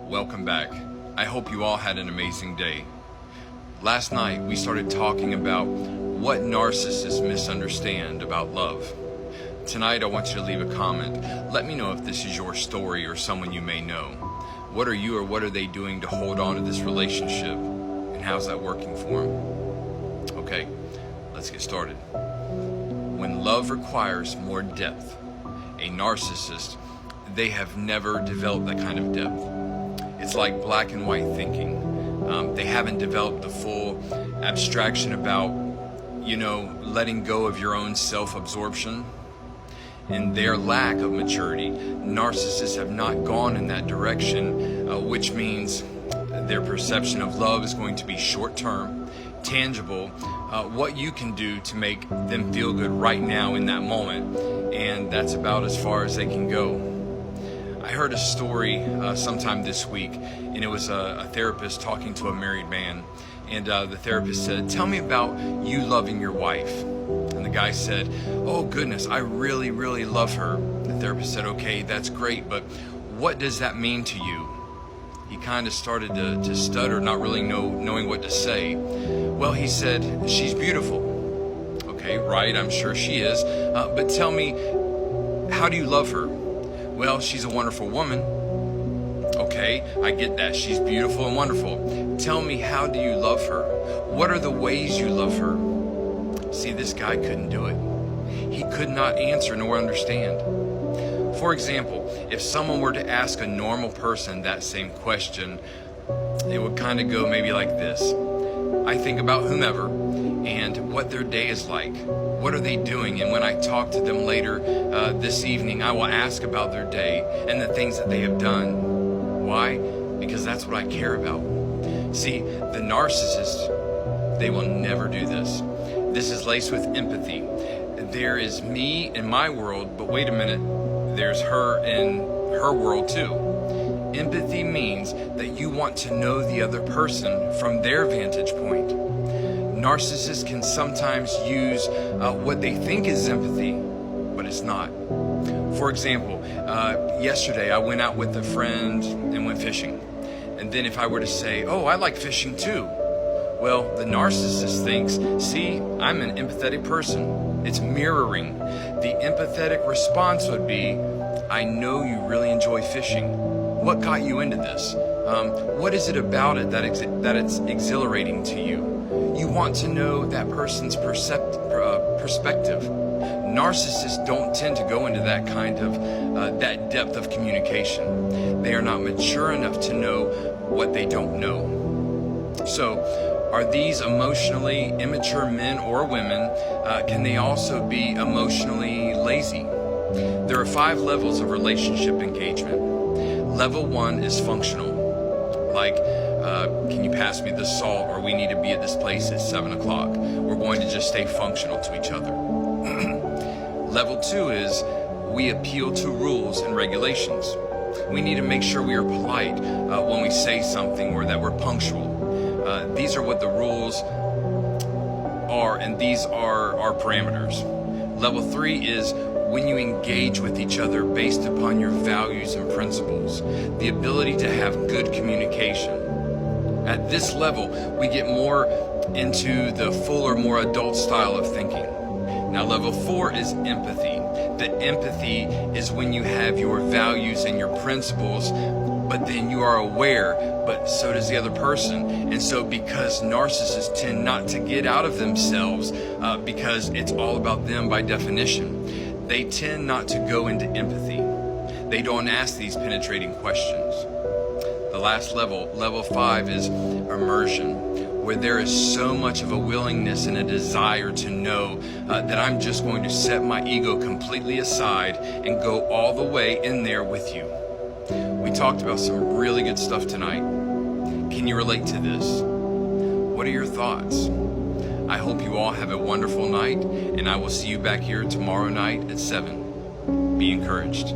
Welcome back. I hope you all had an amazing day. Last night we started talking about what narcissists misunderstand about love. Tonight I want you to leave a comment. Let me know if this is your story or someone you may know. What are you or what are they doing to hold on to this relationship? And how's that working for them? Okay, let's get started. When love requires more depth, a narcissist, they have never developed that kind of depth. It's like black and white thinking. They haven't developed the full abstraction about, letting go of your own self-absorption. In their lack of maturity, narcissists have not gone in that direction, which means their perception of love is going to be short-term, tangible, what you can do to make them feel good right now in that moment, and that's about as far as they can go. I heard a story sometime this week, and it was a therapist talking to a married man, and the therapist said, "Tell me about you loving your wife." And the guy said, "Oh goodness, I really, really love her." The therapist said, "Okay, that's great, but what does that mean to you?" He kind of started to stutter, not really knowing what to say. Well, he said, "She's beautiful." Okay, right, I'm sure she is, but tell me, how do you love her? Well, she's a wonderful woman. Okay, I get that. She's beautiful and wonderful. Tell me, how do you love her? What are the ways you love her? See, this guy couldn't do it. He could not answer nor understand. For example, if someone were to ask a normal person that same question, it would kind of go maybe like this. I think about whomever and what their day is like. What are they doing? And when I talk to them later this evening, I will ask about their day and the things that they have done. Why? Because that's what I care about. See, the narcissist, they will never do this. This is laced with empathy. There is me in my world, but wait a minute, there's her in her world too. Empathy means that you want to know the other person from their vantage point. Narcissists can sometimes use what they think is empathy, but it's not. For example, yesterday I went out with a friend and went fishing. And then if I were to say, "Oh, I like fishing too," well, the narcissist thinks, "See, I'm an empathetic person." It's mirroring. The empathetic response would be, "I know you really enjoy fishing. What got you into this? What is it about it that it's exhilarating to you?" You want to know that person's perspective. Narcissists don't tend to go into that kind of, that depth of communication. They are not mature enough to know what they don't know. So, are these emotionally immature men or women? Can they also be emotionally lazy? There are 5 levels of relationship engagement. Level 1 is functional. Like, can you pass me the salt, or we need to be at this place at 7 o'clock. We're going to just stay functional to each other. Level 2 is we appeal to rules and regulations. We need to make sure we are polite when we say something, or that we're punctual. These are what the rules are, and these are our parameters. Level 3 is when you engage with each other based upon your values and principles, the ability to have good communication. At this level, we get more into the fuller, more adult style of thinking. Now, level 4 is empathy. The empathy is when you have your values and your principles, but then you are aware, but so does the other person. And so because narcissists tend not to get out of themselves, because it's all about them by definition, they tend not to go into empathy. They don't ask these penetrating questions. The last level, level 5, is immersion, where there is so much of a willingness and a desire to know that I'm just going to set my ego completely aside and go all the way in there with you. We talked about some really good stuff tonight. Can you relate to this? What are your thoughts? I hope you all have a wonderful night, and I will see you back here tomorrow night at 7. Be encouraged.